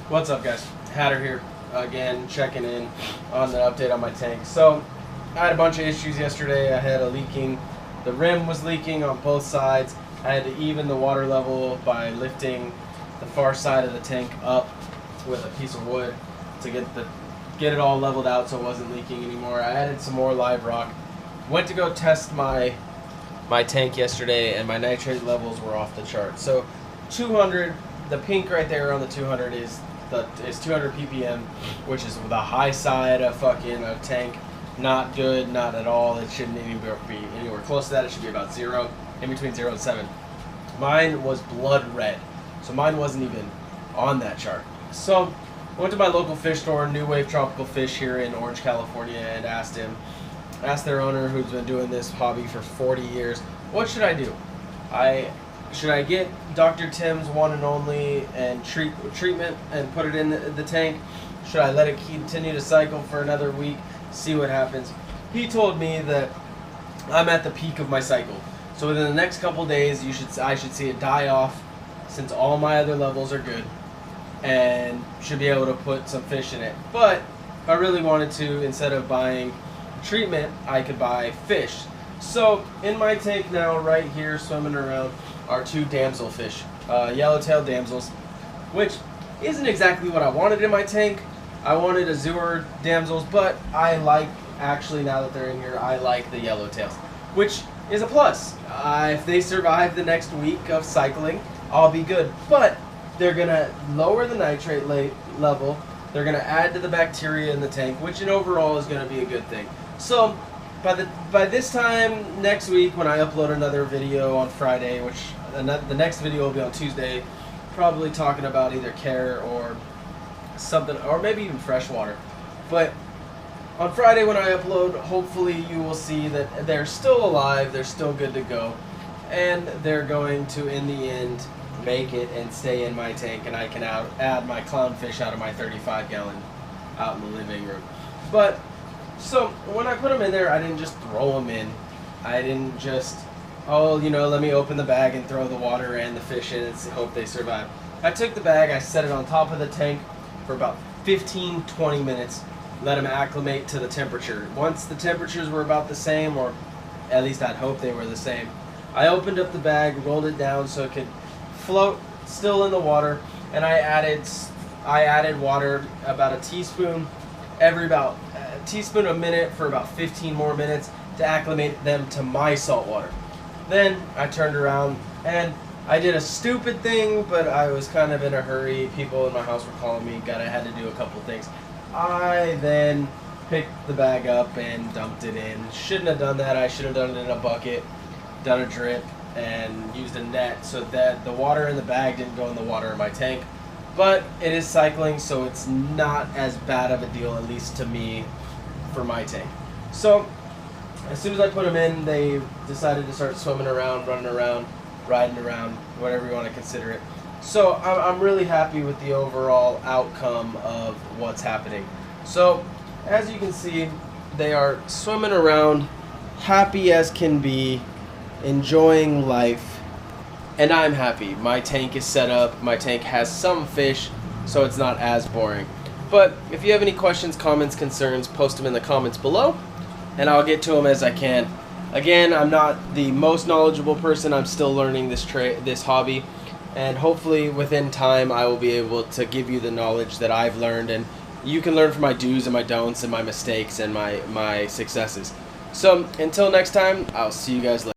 What's up, guys? Hatter here again, checking in on the update on my tank. So I had a bunch of issues yesterday. I had the rim was leaking on both sides. I had to even the water level by lifting the far side of the tank up with a piece of wood to get it all leveled out so it wasn't leaking anymore. I added some more live rock. Went to go test my tank yesterday, and my nitrate levels were off the chart. So 200, the pink right there on the 200 is 200 ppm, which is the high side of fucking a tank. Not good, not at all. It shouldn't even be anywhere close to that. It should be about 0, in between 0 and 7. Mine was blood red, so mine wasn't even on that chart. So I went to my local fish store, New Wave Tropical Fish here in Orange, California, and asked their owner, who's been doing this hobby for 40 years, what should I do? Should I get Dr. Tim's one and only and treatment and put it in the tank? Should I let it continue to cycle for another week, see what happens? He told me that I'm at the peak of my cycle. So within the next couple days, I should see it die off, since all my other levels are good, and should be able to put some fish in it. But if I really wanted to, instead of buying treatment, I could buy fish. So in my tank now, right here, swimming around, are 2 damsel fish, Yellowtail Damsels, which isn't exactly what I wanted in my tank. I wanted azure damsels, but actually now that they're in here, I like the yellowtails, which is a plus. If they survive the next week of cycling, I'll be good. But they're gonna lower the nitrate level. They're gonna add to the bacteria in the tank, which in overall is gonna be a good thing. So by this time next week, when I upload another video on Friday, which the next video will be on Tuesday, probably talking about either care or something, or maybe even freshwater. But on Friday when I upload, hopefully you will see that they're still alive, they're still good to go, and they're going to, in the end, make it and stay in my tank, and I can add my clownfish out of my 35-gallon out in the living room. But so when I put them in there, I didn't just throw them in. I didn't just, let me open the bag and throw the water and the fish in and hope they survive. I took the bag, I set it on top of the tank for about 15-20 minutes, let them acclimate to the temperature. Once the temperatures were about the same, or at least I'd hope they were the same, I opened up the bag, rolled it down so it could float still in the water, and I added water, about a teaspoon a teaspoon a minute for about 15 more minutes to acclimate them to my salt water. Then I turned around and I did a stupid thing, but I was kind of in a hurry. People in my house were calling me, I had to do a couple things. I then picked the bag up and dumped it in. Shouldn't have done that. I should have done it in a bucket, done a drip, and used a net so that the water in the bag didn't go in the water in my tank. But it is cycling, so it's not as bad of a deal, at least to me, for my tank. So as soon as I put them in, they decided to start swimming around, running around, riding around, whatever you want to consider it. So I'm really happy with the overall outcome of what's happening. So as you can see, they are swimming around, happy as can be, enjoying life. And I'm happy. My tank is set up. My tank has some fish, so it's not as boring. But if you have any questions, comments, concerns, post them in the comments below, and I'll get to them as I can. Again, I'm not the most knowledgeable person. I'm still learning this hobby, and hopefully within time I will be able to give you the knowledge that I've learned, and you can learn from my do's and my don'ts and my mistakes and my successes. So until next time, I'll see you guys later.